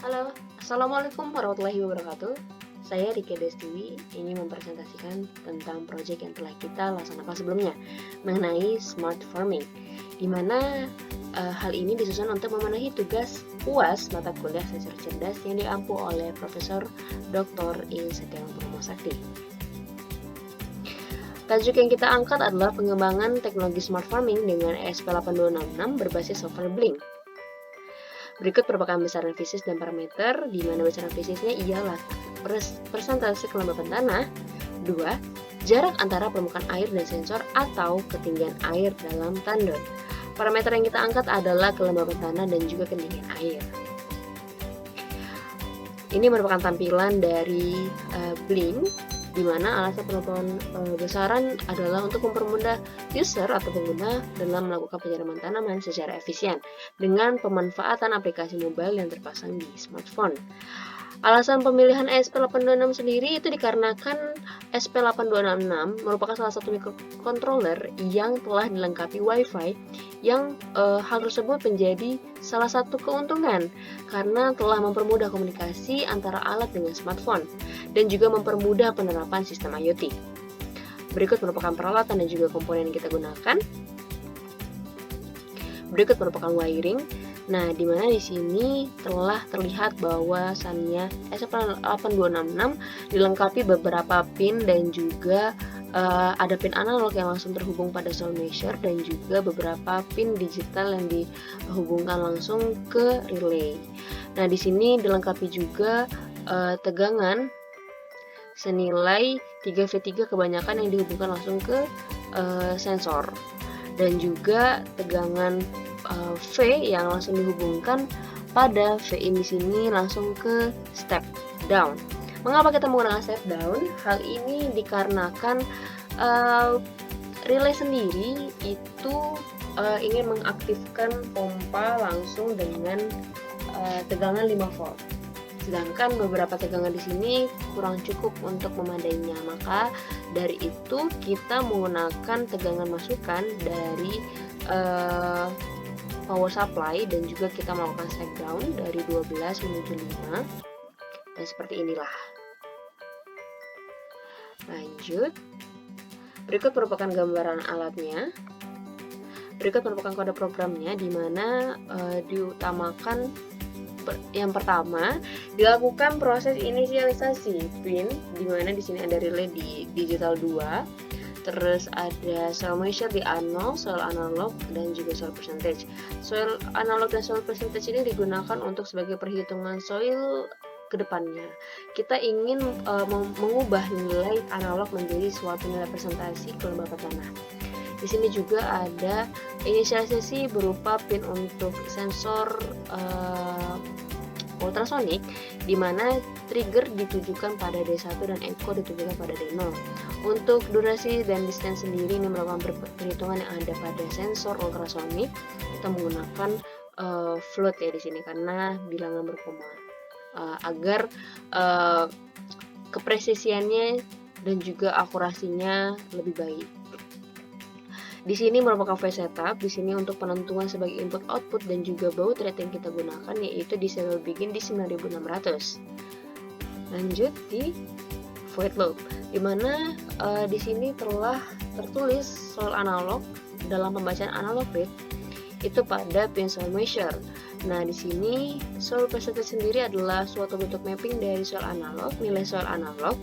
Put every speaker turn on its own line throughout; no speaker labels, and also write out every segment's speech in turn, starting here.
Halo, Assalamualaikum warahmatullahi wabarakatuh. Saya Rike Destiwi ingin mempresentasikan tentang proyek yang telah kita laksanakan sebelumnya mengenai smart farming, di mana hal ini disusun untuk memenuhi tugas UAS mata kuliah sensor cerdas yang diampu oleh Profesor Dr. I. Setiawan Purnomo Sakti. Tajuk yang kita angkat adalah pengembangan teknologi smart farming dengan ESP8266 berbasis software Blink. Berikut merupakan besaran fisis dan parameter, di mana besaran fisisnya ialah persentase kelembapan tanah. 2. Jarak antara permukaan air dan sensor atau ketinggian air dalam tandon. Parameter yang kita angkat adalah kelembapan tanah dan juga ketinggian air. Ini merupakan tampilan dari Blink, di mana alasan penentuan besaran adalah untuk mempermudah user atau pengguna dalam melakukan penyiraman tanaman secara efisien dengan pemanfaatan aplikasi mobile yang terpasang di smartphone. Alasan pemilihan ESP8266 sendiri itu dikarenakan ESP8266 merupakan salah satu microcontroller yang telah dilengkapi Wi-Fi yang hal tersebut menjadi salah satu keuntungan karena telah mempermudah komunikasi antara alat dengan smartphone dan juga mempermudah penerapan sistem IoT. Berikut merupakan peralatan dan juga komponen yang kita gunakan. Berikut merupakan wiring. Nah, di mana di sini telah terlihat bahwasannya ESP8266 dilengkapi beberapa pin dan juga ada pin analog yang langsung terhubung pada soil measure dan juga beberapa pin digital yang dihubungkan langsung ke relay. Nah, di sini dilengkapi juga tegangan senilai 3V3 kebanyakan yang dihubungkan langsung ke sensor dan juga tegangan V yang langsung dihubungkan pada V in di sini langsung ke step down. Mengapa kita menggunakan step down? Hal ini dikarenakan relay sendiri itu ingin mengaktifkan pompa langsung dengan tegangan 5 volt. Sedangkan beberapa tegangan di sini kurang cukup untuk memadainya. Maka dari itu kita menggunakan tegangan masukan dari power supply dan juga kita melakukan step down dari 12 menuju 5 dan seperti inilah. Lanjut. Berikut merupakan gambaran alatnya. Berikut merupakan kode programnya, di mana diutamakan yang pertama dilakukan proses inisialisasi pin, di mana di sini ada relay di digital 2. Terus ada soil measure di A0, soil analog, dan juga soil percentage. Soil analog dan soil percentage ini digunakan untuk sebagai perhitungan soil ke depannya. Kita ingin mengubah nilai analog menjadi suatu nilai presentasi kelembapan tanah. Di sini juga ada inisialisasi berupa pin untuk sensor ultrasonik, di mana trigger ditujukan pada D1 dan echo ditujukan pada D0. Untuk durasi dan distance sendiri ini merupakan perhitungan yang ada pada sensor ultrasonik. Kita menggunakan float ya di sini karena bilangan berkoma agar kepresisiannya dan juga akurasinya lebih baik. Di sini merupakan phase setup, di sini untuk penentuan sebagai input output dan juga baud rate yang kita gunakan yaitu di serial begin di 9600. Lanjut di void loop, di mana di sini telah tertulis soil analog dalam pembacaan analog bit itu pada pin soil measure. Nah, di sini soil percentage sendiri adalah suatu bentuk mapping dari soil analog, nilai soil analog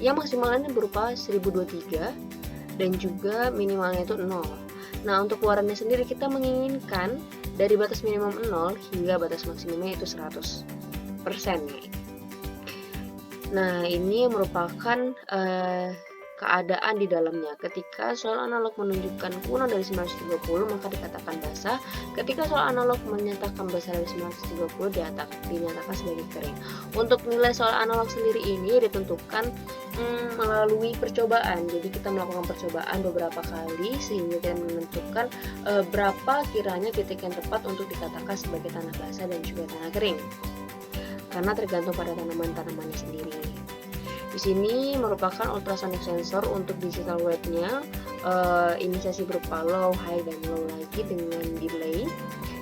yang maksimalnya berupa 1023 dan juga minimalnya itu 0. Nah, untuk keluarannya sendiri kita menginginkan dari batas minimum 0 hingga batas maksimumnya itu 100% nih. Nah, ini merupakan keadaan di dalamnya. Ketika soil analog menunjukkan kurang dari 930 maka dikatakan basah. Ketika soil analog menyatakan besar dari 930 dinyatakan sebagai kering. Untuk nilai soil analog sendiri ini ditentukan melalui percobaan. Jadi kita melakukan percobaan beberapa kali sehingga kita menentukan berapa kiranya titik yang tepat untuk dikatakan sebagai tanah basah dan juga tanah kering. Karena tergantung pada tanaman-tanamannya sendiri. Di sini merupakan ultrasonic sensor untuk digital weight-nya, inisiasi berupa low, high, dan low lagi dengan delay.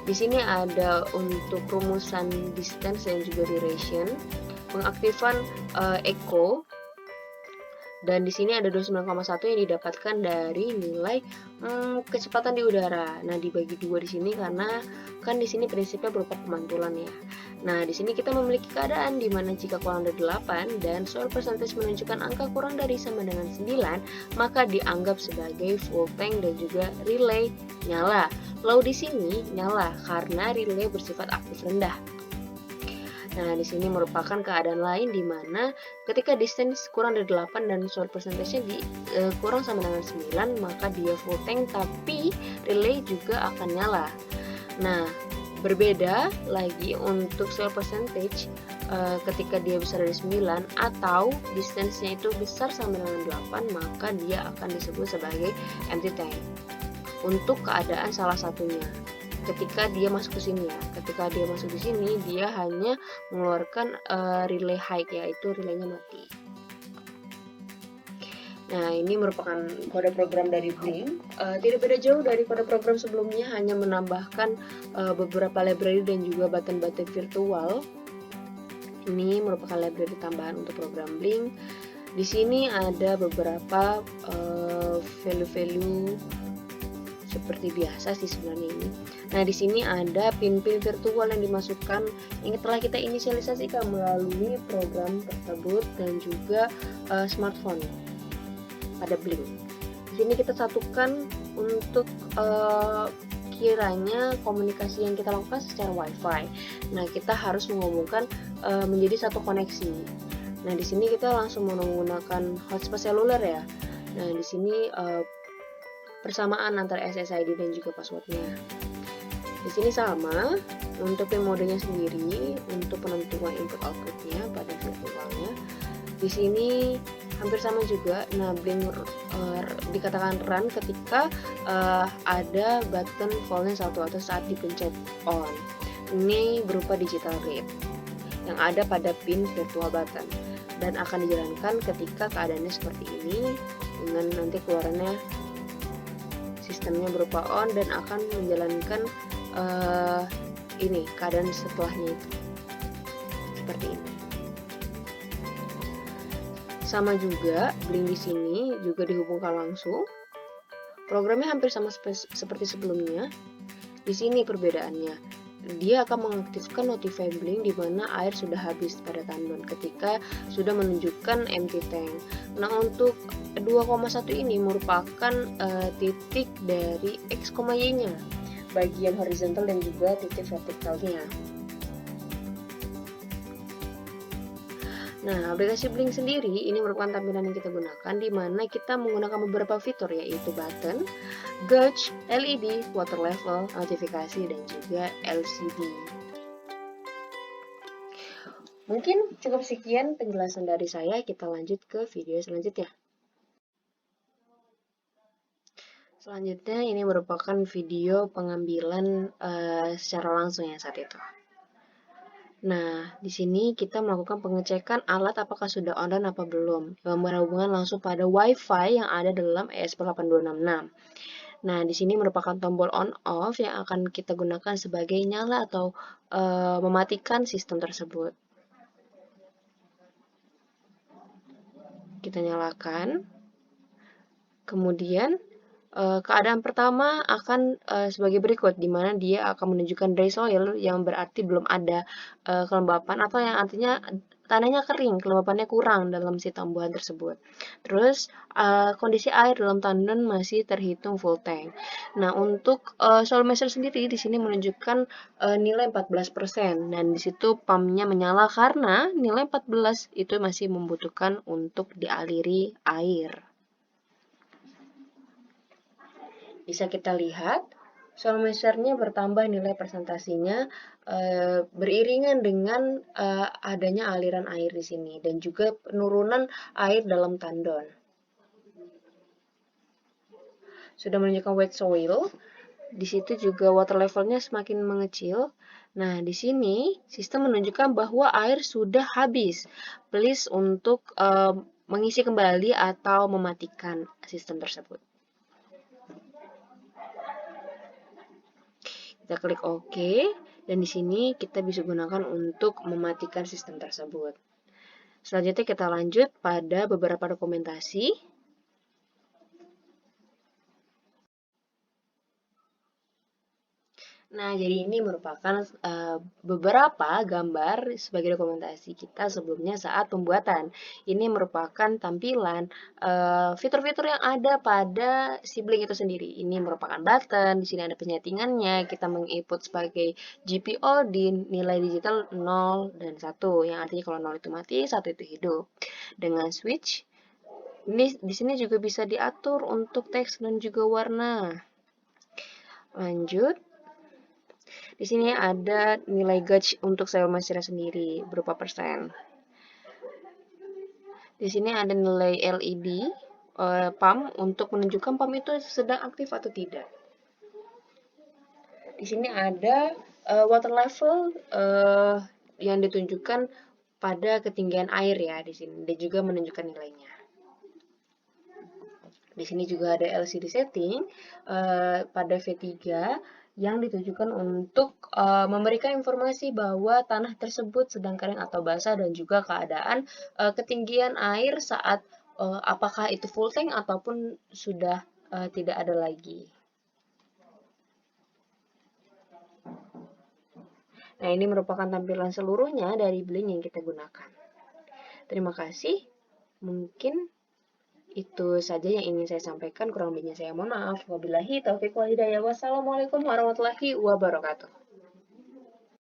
Di sini ada untuk rumusan distance dan juga duration, pengaktifan echo, dan di sini ada 29,1 yang didapatkan dari nilai kecepatan di udara. Nah, dibagi dua di sini karena kan di sini prinsipnya berupa pemantulan ya. Nah, di sini kita memiliki keadaan di mana jika kurang dari 8 dan soil percentage menunjukkan angka kurang dari sama dengan 9, maka dianggap sebagai full tank dan juga relay nyala. Low di sini nyala karena relay bersifat aktif rendah. Nah, di sini merupakan keadaan lain di mana ketika distance kurang dari 8 dan soil percentage-nya kurang sama dengan 9, maka dia full tank tapi relay juga akan nyala. Nah, berbeda lagi untuk soil percentage ketika dia besar dari 9 atau distance-nya itu besar sama dengan 8, maka dia akan disebut sebagai empty tank. Untuk keadaan salah satunya, ketika dia masuk ke sini ya, ketika dia masuk di sini dia hanya mengeluarkan relay high, yaitu relaynya mati. Nah, ini merupakan kode program dari Blink. Tidak beda jauh dari kode program sebelumnya, hanya menambahkan beberapa library dan juga button-button virtual. Ini merupakan library tambahan untuk program Blink. Di sini ada beberapa value-value seperti biasa sih sebenarnya ini. Nah, di sini ada pin-pin virtual yang dimasukkan yang telah kita inisialisasikan melalui program tersebut dan juga smartphone pada Blink. Di sini kita satukan untuk kiranya komunikasi yang kita lakukan secara WiFi. Nah, kita harus menghubungkan menjadi satu koneksi. Nah, di sini kita langsung menggunakan hotspot seluler ya. Nah, di sini persamaan antara SSID dan juga passwordnya. Di sini sama untuk pin modenya sendiri, untuk penentuan input outputnya pada virtualnya. Di sini hampir sama juga. Nah, Blink dikatakan run ketika ada button volume 1 atau saat dipencet on. Ini berupa digital read yang ada pada pin virtual button dan akan dijalankan ketika keadaannya seperti ini dengan nanti keluarannya sistemnya berupa on dan akan menjalankan ini keadaan setelahnya itu seperti ini. Sama juga Blink di sini juga dihubungkan langsung. Programnya hampir sama seperti sebelumnya. Di sini perbedaannya, dia akan mengaktifkan notify Blink di mana air sudah habis pada tandon ketika sudah menunjukkan empty tank. Nah, untuk 2,1 ini merupakan titik dari X, Y-nya, bagian horizontal dan juga titik vertikalnya. Nah, aplikasi Blink sendiri ini merupakan tampilan yang kita gunakan di mana kita menggunakan beberapa fitur, yaitu button, gauge, LED, water level, notifikasi, dan juga LCD. Mungkin cukup sekian penjelasan dari saya, kita lanjut ke video selanjutnya. Selanjutnya ini merupakan video pengambilan secara langsung ya saat itu. Nah, di sini kita melakukan pengecekan alat apakah sudah on dan apa belum, yang berhubungan langsung pada WiFi yang ada dalam ESP8266. Nah, di sini merupakan tombol on/off yang akan kita gunakan sebagai nyala atau mematikan sistem tersebut. Kita nyalakan. Kemudian keadaan pertama akan sebagai berikut, di mana dia akan menunjukkan dry soil yang berarti belum ada kelembapan atau yang artinya tanahnya kering, kelembapannya kurang dalam si tumbuhan tersebut. Terus kondisi air dalam tandon masih terhitung full tank. Nah, untuk soil measure sendiri di sini menunjukkan nilai 14% dan di situ pumpnya menyala karena nilai 14 itu masih membutuhkan untuk dialiri air. Bisa kita lihat, soil measure-nya bertambah nilai presentasinya beriringan dengan adanya aliran air di sini dan juga penurunan air dalam tandon. Sudah menunjukkan wet soil, di situ juga water level-nya semakin mengecil. Nah, di sini sistem menunjukkan bahwa air sudah habis. Please untuk mengisi kembali atau mematikan sistem tersebut. Kita klik OK, dan di sini kita bisa gunakan untuk mematikan sistem tersebut. Selanjutnya kita lanjut pada beberapa dokumentasi. Nah, jadi ini merupakan beberapa gambar sebagai dokumentasi kita sebelumnya saat pembuatan. Ini merupakan tampilan fitur-fitur yang ada pada sibling itu sendiri. Ini merupakan button, di sini ada penyetingannya, kita menginput sebagai GPO di nilai digital 0 dan 1, yang artinya kalau 0 itu mati, 1 itu hidup. Dengan switch, ini di sini juga bisa diatur untuk teks dan juga warna. Lanjut. Di sini ada nilai gauge untuk sel mesra sendiri berupa persen. Di sini ada nilai LED pump untuk menunjukkan pump itu sedang aktif atau tidak. Di sini ada water level yang ditunjukkan pada ketinggian air ya di sini, dan juga menunjukkan nilainya. Di sini juga ada LCD setting pada V3 yang ditujukan untuk memberikan informasi bahwa tanah tersebut sedang kering atau basah dan juga keadaan ketinggian air saat apakah itu full tank ataupun sudah tidak ada lagi. Nah, ini merupakan tampilan seluruhnya dari Blink yang kita gunakan. Terima kasih. Mungkin itu saja yang ingin saya sampaikan, kurang lebihnya saya mohon maaf. Wabillahi taufiq wal hidayah. Wassalamualaikum warahmatullahi wabarakatuh.